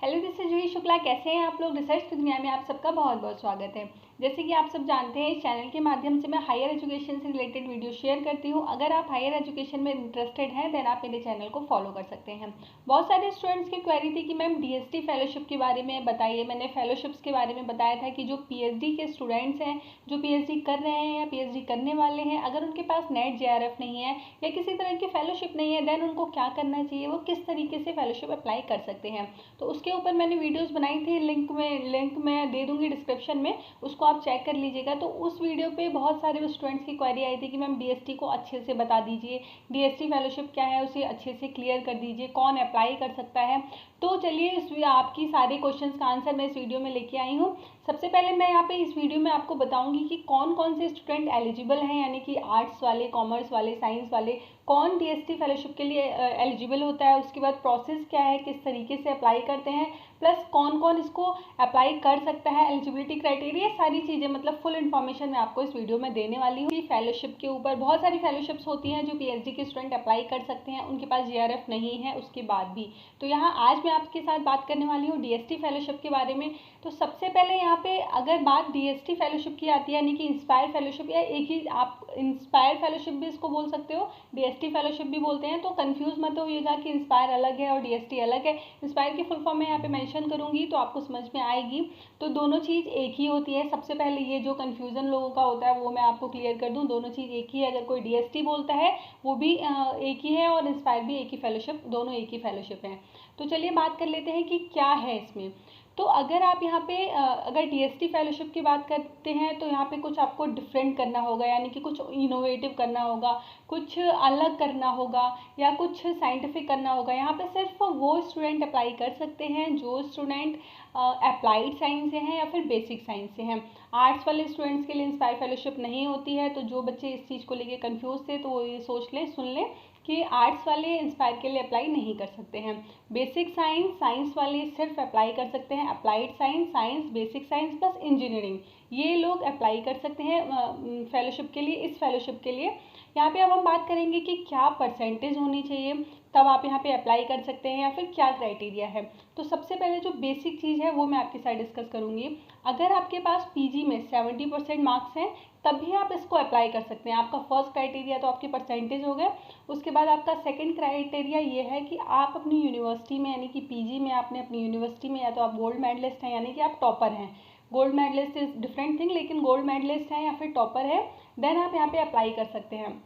Hello, this is जूही शुक्ला। कैसे हैं आप लोग। रिसर्च की दुनिया में आप सबका बहुत बहुत स्वागत है। जैसे कि आप सब जानते हैं, इस चैनल के माध्यम से मैं हायर एजुकेशन से रिलेटेड वीडियो शेयर करती हूं। अगर आप हायर एजुकेशन में इंटरेस्टेड हैं देन आप मेरे चैनल को फॉलो कर सकते हैं। बहुत सारे स्टूडेंट्स की क्वेरी थी कि मैम डीएसटी फेलोशिप के बारे में बताइए। मैंने फेलोशिप्स के बारे में बताया था कि जो पीएचडी के स्टूडेंट्स हैं, जो पीएचडी कर रहे हैं या पीएचडी करने वाले हैं, अगर उनके पास नेट जेआरएफ नहीं है या किसी तरह की फेलोशिप नहीं है देन उनको क्या करना चाहिए, वो किस तरीके से फेलोशिप अप्लाई कर सकते हैं। तो उसके ऊपर मैंने वीडियोस बनाई थी। लिंक मैं दे दूंगी डिस्क्रिप्शन में, उसको आप चेक कर लीजिएगा। तो उस वीडियो पे बहुत सारे स्टूडेंट्स की क्वेरी आई थी कि मैम डीएसटी को अच्छे से बता दीजिए, डीएसटी फेलोशिप क्या है उसे अच्छे से क्लियर कर दीजिए, कौन अप्लाई कर सकता है। तो चलिए इस आपकी सारे क्वेश्चंस का आंसर मैं इस वीडियो में लेके आई हूँ। सबसे पहले मैं यहाँ पे इस वीडियो में आपको बताऊंगी कि कौन कौन से स्टूडेंट एलिजिबल हैं, यानी कि आर्ट्स वाले, कॉमर्स वाले, साइंस वाले, कौन डीएसटी फेलोशिप के लिए एलिजिबल होता है। उसके बाद प्रोसेस क्या है, किस तरीके से अप्लाई करते हैं, प्लस कौन कौन इसको अप्लाई कर सकता है, एलिजिबिलिटी क्राइटेरिया, सारी चीज़ें मतलब फुल इन्फॉर्मेशन मैं आपको इस वीडियो में देने वाली हूँ। फेलोशिप के ऊपर बहुत सारी फेलोशिप्स होती हैं जो पीएचडी के स्टूडेंट अप्लाई कर सकते हैं, उनके पास जीआरएफ नहीं है उसके बाद भी। तो यहाँ आज मैं आपके साथ बात करने वाली हूँ डीएसटी फेलोशिप के बारे में। तो सबसे पहले यहाँ पे अगर बात डीएसटी फेलोशिप की आती है, यानी कि इंस्पायर फेलोशिप, या एक ही आप इंस्पायर फेलोशिप भी इसको बोल सकते हो, डीएसटी फेलोशिप भी बोलते हैं। तो कंफ्यूज मत होइएगा कि इंस्पायर अलग है और डीएसटी अलग है। इंस्पायर की फुल फॉर्म मैं यहाँ पे मेंशन करूंगी तो आपको समझ में आएगी। तो दोनों चीज़ एक ही होती है। सबसे पहले ये जो कंफ्यूजन लोगों का होता है वो मैं आपको क्लियर कर दूं, दोनों चीज़ एक ही है। अगर कोई डीएसटी बोलता है वो भी एक ही है और इंस्पायर भी एक ही फेलोशिप, दोनों एक ही फेलोशिप है। तो चलिए बात कर लेते हैं कि क्या है इसमें। तो अगर आप यहाँ पे अगर डीएसटी फेलोशिप की बात करते हैं तो यहाँ पे कुछ आपको डिफरेंट करना होगा, यानी कि कुछ इनोवेटिव करना होगा, कुछ अलग करना होगा या कुछ साइंटिफिक करना होगा। यहाँ पे सिर्फ वो स्टूडेंट अप्लाई कर सकते हैं जो स्टूडेंट अप्लाइड साइंस से हैं या फिर बेसिक साइंस से हैं। आर्ट्स वाले स्टूडेंट्स के लिए इंस्पायर फेलोशिप नहीं होती है। तो जो बच्चे इस चीज़ को लेके कंफ्यूज थे तो वो ये सोच लें, सुन लें कि आर्ट्स वाले इंस्पायर के लिए अप्लाई नहीं कर सकते हैं। बेसिक साइंस, साइंस वाले सिर्फ अप्लाई कर सकते हैं। Applied science, science, basic science plus engineering, ये लोग अप्लाई कर सकते हैं फेलोशिप के लिए, इस फेलोशिप के लिए। यहाँ पे अब हम बात करेंगे कि क्या परसेंटेज होनी चाहिए तब आप यहाँ पे अप्लाई कर सकते हैं या फिर क्या क्राइटेरिया है। तो सबसे पहले जो बेसिक चीज़ है वो मैं आपके साथ डिस्कस करूँगी। अगर आपके पास पीजी में 70% मार्क्स हैं तभी आप इसको अप्लाई कर सकते हैं। आपका फर्स्ट क्राइटेरिया तो आपके परसेंटेज हो गए। उसके बाद आपका सेकंड क्राइटेरिया ये है कि आप अपनी यूनिवर्सिटी में, यानी कि पीजी में आपने अपनी यूनिवर्सिटी में या तो आप गोल्ड मेडलिस्ट हैं यानी कि आप टॉपर हैं। Gold medallist is different thing, लेकिन गोल्ड मेडलिस्ट हैं या फिर टॉपर है देन आप यहाँ पे अप्लाई कर सकते हैं।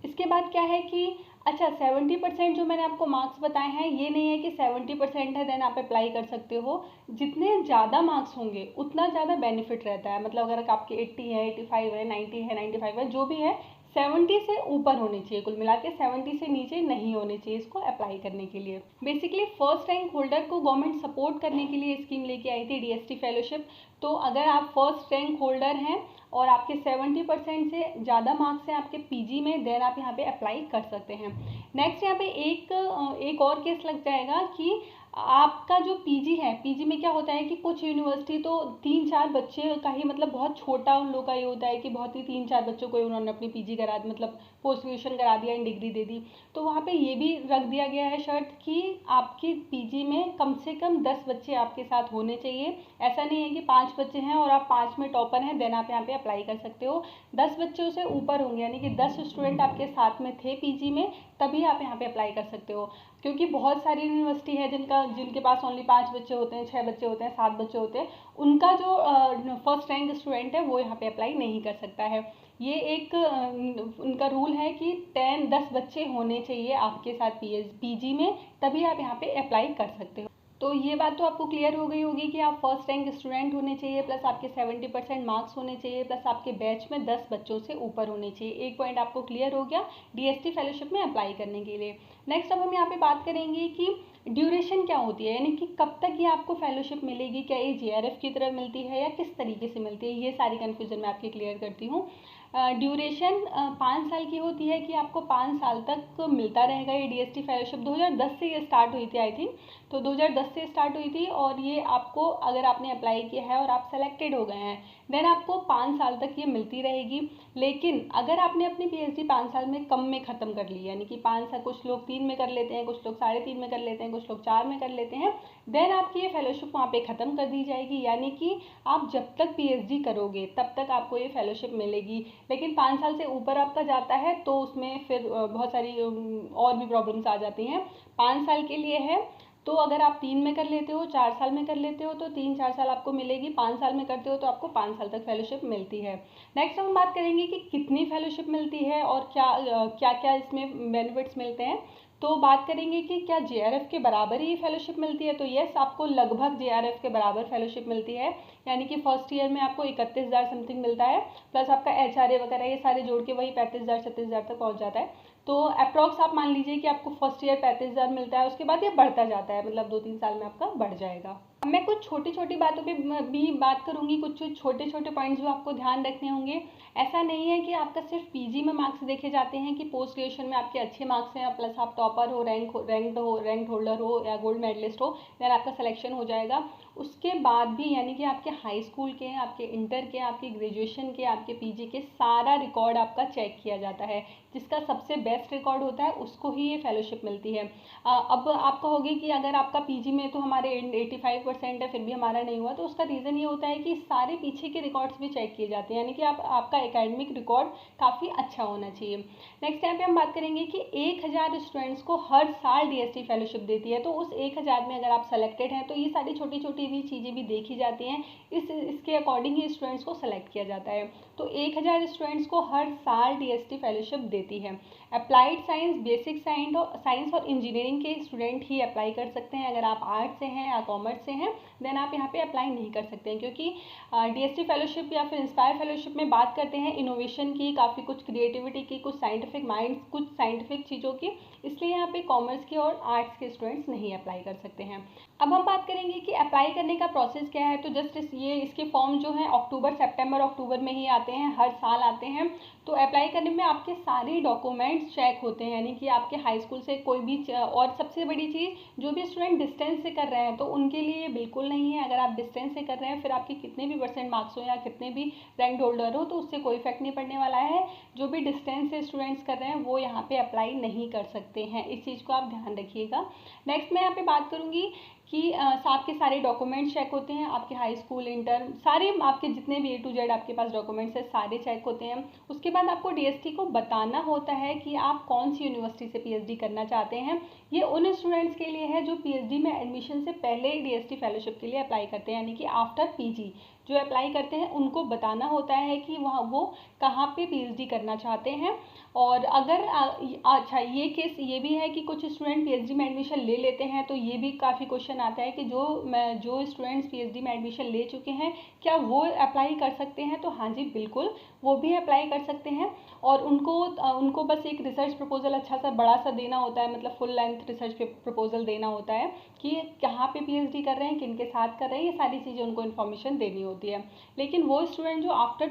इसके बाद क्या है कि अच्छा 70% जो मैंने आपको मार्क्स बताए हैं ये नहीं है कि 70% है देन आप अप्लाई कर सकते हो। जितने ज़्यादा मार्क्स होंगे उतना ज़्यादा बेनिफिट रहता है। मतलब अगर आपके 80 है, 85 है, 90 है, 95 है, जो भी है 70 से ऊपर होनी चाहिए। कुल मिला के 70 से नीचे नहीं होने चाहिए इसको अप्लाई करने के लिए। बेसिकली फर्स्ट रैंक होल्डर को गवर्नमेंट सपोर्ट करने के लिए स्कीम लेके आई थी डीएसटी फेलोशिप। तो अगर आप फर्स्ट रैंक होल्डर हैं और आपके 70% से ज़्यादा मार्क्स हैं आपके पीजी में देन आप यहाँ पे अप्लाई कर सकते हैं। नेक्स्ट यहाँ पे एक और केस लग जाएगा कि आपका जो पीजी है, पीजी में क्या होता है कि कुछ यूनिवर्सिटी तो 3-4 बच्चे का ही, मतलब बहुत छोटा उन लोगों का ये होता है कि बहुत ही 3-4 बच्चों को उन्होंने अपनी पीजी करा दी, मतलब पोस्ट ग्रेजुएशन करा दिया, डिग्री दे दी। तो वहाँ पे ये भी रख दिया गया है शर्त कि आपकी पीजी में कम से कम 10 बच्चे आपके साथ होने चाहिए। ऐसा नहीं है कि 5 बच्चे हैं और आप 5 में टॉपर हैं देन आप यहाँ पे अप्लाई कर सकते हो। 10 बच्चों से ऊपर होंगे, यानी कि 10 स्टूडेंट आपके साथ में थे पीजी में, तभी आप यहाँ पे अप्लाई कर सकते हो। क्योंकि बहुत सारी यूनिवर्सिटी है जिनके पास ओनली 5 बच्चे होते हैं, 6 बच्चे होते हैं, 7 बच्चे होते हैं, उनका जो फर्स्ट रैंक स्टूडेंट है वो यहाँ पे अप्लाई नहीं कर सकता है। ये एक उनका रूल है कि 10 बच्चे होने चाहिए आपके साथ पीजी में, तभी आप यहाँ पे अप्लाई कर सकते हो। तो ये बात तो आपको क्लियर हो गई होगी कि आप फर्स्ट रैंक स्टूडेंट होने चाहिए, प्लस आपके 70% मार्क्स होने चाहिए, प्लस आपके बैच में 10 बच्चों से ऊपर होने चाहिए। एक पॉइंट आपको क्लियर हो गया डीएसटी फेलोशिप में अप्लाई करने के लिए। नेक्स्ट अब हम यहाँ पे बात करेंगे कि ड्यूरेशन क्या होती है, यानी कि कब तक ये आपको फेलोशिप मिलेगी, क्या ये जेआरएफ की तरह मिलती है या किस तरीके से मिलती है। ये सारी कन्फ्यूजन मैं आपकी क्लियर करती हूँ। ड्यूरेशन 5 साल की होती है कि आपको 5 साल तक मिलता रहेगा ये DST फेलोशिप। 2010 से ये स्टार्ट हुई थी आई थिंक, तो 2010 से स्टार्ट हुई थी और ये आपको, अगर आपने अप्लाई किया है और आप सेलेक्टेड हो गए हैं, देन आपको 5 साल तक ये मिलती रहेगी। लेकिन अगर आपने अपनी PhD 5 साल में कम में ख़त्म कर ली, यानी कि 5 साल, कुछ लोग 3 में कर लेते हैं, कुछ लोग 3.5 में कर लेते हैं, कुछ लोग 4 में कर लेते हैं, देन आपकी ये फेलोशिप वहाँ पे ख़त्म कर दी जाएगी। यानी कि आप जब तक PhD करोगे तब तक आपको ये फेलोशिप मिलेगी। लेकिन 5 साल से ऊपर आपका जाता है तो उसमें फिर बहुत सारी और भी प्रॉब्लम्स आ जाती हैं। 5 साल के लिए है, तो अगर आप 3 में कर लेते हो, 4 साल में कर लेते हो तो 3-4 साल आपको मिलेगी, 5 साल में करते हो तो आपको 5 साल तक फेलोशिप मिलती है। नेक्स्ट हम बात करेंगे कि कितनी फेलोशिप मिलती है और क्या क्या इसमें बेनिफिट्स मिलते हैं। तो बात करेंगे कि क्या JRF के बराबर ही फेलोशिप मिलती है, तो यस, आपको लगभग JRF के बराबर फेलोशिप मिलती है। यानी कि फर्स्ट ईयर में आपको 31,000 समथिंग मिलता है, प्लस आपका HRA वगैरह ये सारे जोड़ के वही 35,000-36,000 तक पहुंच जाता है। तो अप्रॉक्स आप मान लीजिए कि आपको फर्स्ट ईयर 35,000 मिलता है, उसके बाद ये बढ़ता जाता है, मतलब 2-3 साल में आपका बढ़ जाएगा। अब मैं कुछ छोटी छोटी बातों पे भी बात करूंगी, कुछ छोटे छोटे पॉइंट्स जो आपको ध्यान रखने होंगे। ऐसा नहीं है कि आपका सिर्फ PG में मार्क्स देखे जाते हैं कि पोस्ट ग्रेजुएशन में आपके अच्छे मार्क्स हैं प्लस आप टॉपर हो, रैंक होल्डर हो या गोल्ड मेडलिस्ट हो, देन आपका सिलेक्शन हो जाएगा। उसके बाद भी, यानी कि आपके हाई स्कूल के, आपके इंटर के, आपके ग्रेजुएशन के, आपके PG के सारा रिकॉर्ड आपका चेक किया जाता है। जिसका सबसे बेस्ट रिकॉर्ड होता है उसको ही ये फेलोशिप मिलती है। अब आप कहोगे कि अगर आपका PG में तो हमारे 85% है फिर भी हमारा नहीं हुआ, तो उसका रीज़न ये होता है कि सारे पीछे के रिकॉर्ड्स भी चेक किए जाते हैं, यानी कि आपका एकेडमिक रिकॉर्ड काफ़ी अच्छा होना चाहिए। नेक्स्ट यहाँ पे हम बात करेंगे कि 1,000 स्टूडेंट्स को हर साल DST फेलोशिप देती है। तो उस 1,000 में अगर आप सेलेक्टेड हैं तो ये सारी छोटी छोटी भी चीज़ें भी देखी जाती हैं, इसके अकॉर्डिंग ही स्टूडेंट्स को सेलेक्ट किया जाता है। तो 1,000 स्टूडेंट्स को हर साल DST फेलोशिप देती है। अप्लाइड साइंस, बेसिक साइंस और इंजीनियरिंग के स्टूडेंट ही अप्लाई कर सकते हैं। अगर आप आर्ट्स से हैं या कॉमर्स से हैं देन आप यहाँ पे अप्लाई नहीं कर सकते हैं, क्योंकि DST फेलोशिप या फिर इंस्पायर फेलोशिप में बात करते हैं इनोवेशन की, काफ़ी कुछ क्रिएटिविटी की, कुछ साइंटिफिक माइंड्स, कुछ साइंटिफिक चीज़ों की, इसलिए यहाँ पे कॉमर्स के और आर्ट्स के स्टूडेंट्स नहीं अप्लाई कर सकते हैं। अब हम बात करेंगे कि अप्लाई करने का प्रोसेस क्या है। तो जस्ट इसके फॉर्म जो हैं सितंबर अक्टूबर में ही आते हैं, हर साल आते हैं। तो अप्लाई करने में आपके सारे डॉक्यूमेंट्स चेक होते हैं, यानी कि आपके हाई स्कूल से कोई भी, और सबसे बड़ी चीज़, जो भी स्टूडेंट डिस्टेंस से कर रहे हैं तो उनके लिए बिल्कुल नहीं है। अगर आप डिस्टेंस से कर रहे हैं फिर आपके कितने भी % मार्क्स हो या कितने भी रैंक होल्डर हो तो उससे कोई इफेक्ट नहीं पड़ने वाला है। जो भी डिस्टेंस से स्टूडेंट्स कर रहे हैं वो यहाँ पे अप्लाई नहीं कर सकते हैं, इस चीज़ को आप ध्यान रखिएगा। नेक्स्ट मैं यहाँ पे बात करूँगी कि आपके सारे डॉक्यूमेंट्स चेक होते हैं, आपके हाई स्कूल, इंटर, सारे आपके जितने भी A to Z आपके पास डॉक्यूमेंट्स हैं सारे चेक होते हैं। उसके बाद आपको DST को बताना होता है कि आप कौन सी यूनिवर्सिटी से PhD करना चाहते हैं। ये उन स्टूडेंट्स के लिए है जो PhD में एडमिशन से पहले ही DST फेलोशिप के लिए अप्लाई करते हैं, यानी कि आफ्टर PG जो अप्लाई करते हैं उनको बताना होता है कि वहाँ वो कहाँ पे PhD करना चाहते हैं। और अगर अच्छा, ये केस ये भी है कि कुछ स्टूडेंट PhD में एडमिशन ले लेते हैं, तो ये भी काफ़ी क्वेश्चन आता है कि जो स्टूडेंट्स PhD में एडमिशन ले चुके हैं क्या वो अप्लाई कर सकते हैं। तो हाँ जी, बिल्कुल वो भी अप्लाई कर सकते हैं। और उनको बस एक रिसर्च प्रपोजल अच्छा सा बड़ा सा देना होता है, मतलब फुल लेंथ रिसर्च प्रपोजल देना होता है कि कहाँ पे PhD कर रहे हैं, किन के साथ कर रहे हैं, ये सारी चीज़ें उनको इन्फॉर्मेशन देनी होती है। लेकिन वो स्टूडेंट जो आफ्टर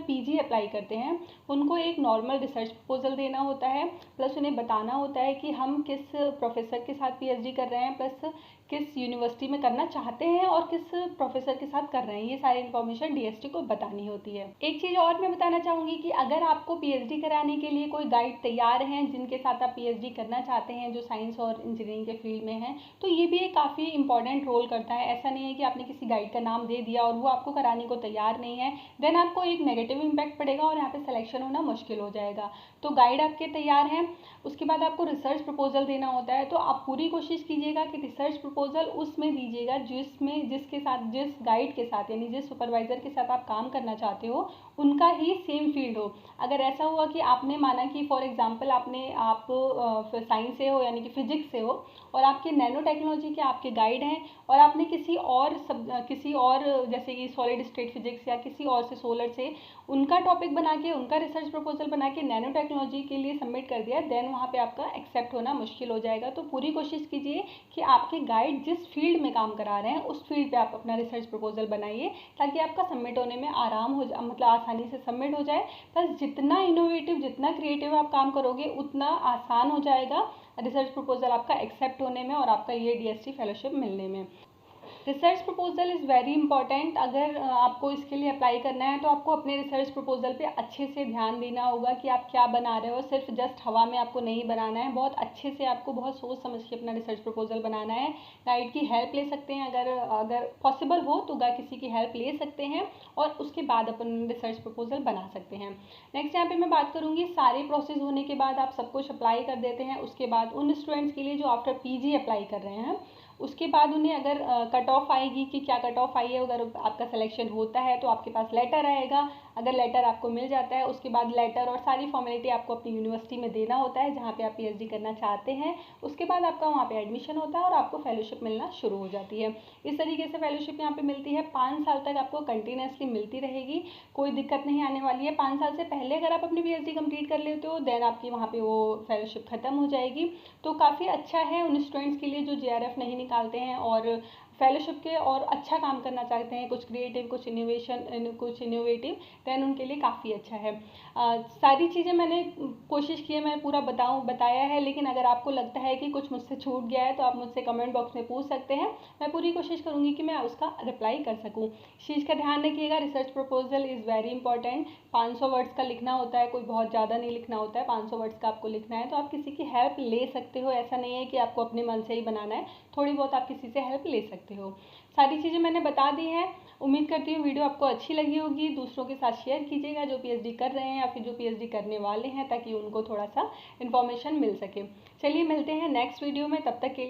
PG अप्लाई करते हैं उनको एक नॉर्मल रिसर्च प्रपोजल देना होता है, प्लस उन्हें बताना होता है कि हम किस प्रोफेसर के साथ PhD कर रहे हैं, प्लस किस यूनिवर्सिटी में करना चाहते हैं और किस प्रोफेसर के साथ कर रहे हैं, ये सारी इन्फॉर्मेशन DST को बतानी होती है। एक चीज़ और मैं बताना चाहूँगी कि अगर आपको PhD कराने के लिए कोई गाइड तैयार हैं जिनके साथ आप PhD करना चाहते हैं, जो साइंस और इंजीनियरिंग के फील्ड में हैं, तो ये भी एक काफ़ी इंपॉर्टेंट रोल करता है। ऐसा नहीं है कि आपने किसी गाइड का नाम दे दिया और वो आपको कराने को तैयार नहीं है, देन आपको एक नेगेटिव इम्पैक्ट पड़ेगा और यहाँ पे सिलेक्शन होना मुश्किल हो जाएगा। तो गाइड आपके तैयार हैं, उसके बाद आपको रिसर्च प्रपोजल देना होता है। तो आप पूरी कोशिश कीजिएगा कि रिसर्च प्रपोजल उसमें दीजिएगा जिस गाइड के साथ, यानी जिस सुपरवाइज़र के साथ आप काम करना चाहते हो उनका ही सेम फील्ड हो। अगर ऐसा हुआ कि आपने माना कि फॉर एग्जांपल आप साइंस से हो यानी कि फिजिक्स से हो और आपके नैनो टेक्नोलॉजी के आपके गाइड हैं और आपने किसी और जैसे कि सॉलिड स्टेट फिजिक्स या किसी और से सोलर से उनका टॉपिक बना के उनका रिसर्च प्रपोजल बना के नैनो टेक्नोलॉजी के लिए सबमिट कर दिया, देन वहाँ पे आपका एक्सेप्ट होना मुश्किल हो जाएगा। तो पूरी कोशिश कीजिए कि आपके गाइड जिस फील्ड में काम करा रहे हैं उस फील्ड पे आप अपना रिसर्च प्रपोजल बनाइए ताकि आपका सबमिट होने में आराम हो जाए, मतलब आसानी से सबमिट हो जाए। बस जितना इनोवेटिव जितना क्रिएटिव आप काम करोगे उतना आसान हो जाएगा रिसर्च प्रपोजल आपका एक्सेप्ट होने में और आपका ये DST फेलोशिप मिलने में। Research proposal is very important. अगर आपको इसके लिए अप्लाई करना है तो आपको अपने रिसर्च प्रपोजल पे अच्छे से ध्यान देना होगा कि आप क्या बना रहे हो। सिर्फ जस्ट हवा में आपको नहीं बनाना है, बहुत अच्छे से आपको बहुत सोच समझ के अपना रिसर्च प्रपोजल बनाना है। गाइड की हेल्प ले सकते हैं, अगर पॉसिबल हो तो किसी की हेल्प ले सकते हैं और उसके बाद अपन रिसर्च प्रपोजल बना सकते हैं। नेक्स्ट यहाँ पे मैं बात करूँगी, सारे प्रोसेस होने के बाद आप सब कुछ अप्लाई कर देते हैं। उसके बाद उन स्टूडेंट्स के लिए जो आफ्टर PG अप्लाई कर रहे हैं, उसके बाद उन्हें अगर कट ऑफ आएगी कि क्या कट ऑफ आई है, अगर आपका सिलेक्शन होता है तो आपके पास लेटर आएगा। अगर लेटर आपको मिल जाता है उसके बाद लेटर और सारी फॉर्मेलिटी आपको अपनी यूनिवर्सिटी में देना होता है जहाँ पे आप PhD करना चाहते हैं। उसके बाद आपका वहाँ पे एडमिशन होता है और आपको फेलोशिप मिलना शुरू हो जाती है। इस तरीके से फेलोशिप यहाँ पे मिलती है, 5 साल तक आपको कंटिन्यूसली मिलती रहेगी, कोई दिक्कत नहीं आने वाली है। 5 साल से पहले अगर आप अपनी PhD कंप्लीट कर लेते हो देन आपकी वहाँ पे वो फेलोशिप ख़त्म हो जाएगी। तो काफ़ी अच्छा है उन स्टूडेंट्स के लिए जो JRF नहीं निकालते हैं और फेलोशिप के और अच्छा काम करना चाहते हैं, कुछ क्रिएटिव कुछ इनोवेटिव, देन उनके लिए काफ़ी अच्छा है। सारी चीज़ें मैंने कोशिश की है मैं पूरा बताया है, लेकिन अगर आपको लगता है कि कुछ मुझसे छूट गया है तो आप मुझसे कमेंट बॉक्स में पूछ सकते हैं। मैं पूरी कोशिश करूँगी कि मैं उसका रिप्लाई कर सकूँ। इस चीज़ का ध्यान रखिएगा, research proposal is very important. 500 words का लिखना होता है, कोई बहुत ज़्यादा नहीं लिखना होता है। 500 वर्ड्स का आपको लिखना है तो आप किसी की हेल्प ले सकते हो, ऐसा नहीं है कि आपको अपने मन से ही बनाना है, थोड़ी बहुत आप किसी से हेल्प ले सकते हो। सारी चीज़ें मैंने बता दी हैं। उम्मीद करती हूँ वीडियो आपको अच्छी लगी होगी। दूसरों के साथ शेयर कीजिएगा जो PhD कर रहे हैं या फिर जो PhD करने वाले हैं, ताकि उनको थोड़ा सा इन्फॉर्मेशन मिल सके। चलिए मिलते हैं नेक्स्ट वीडियो में, तब तक के लिए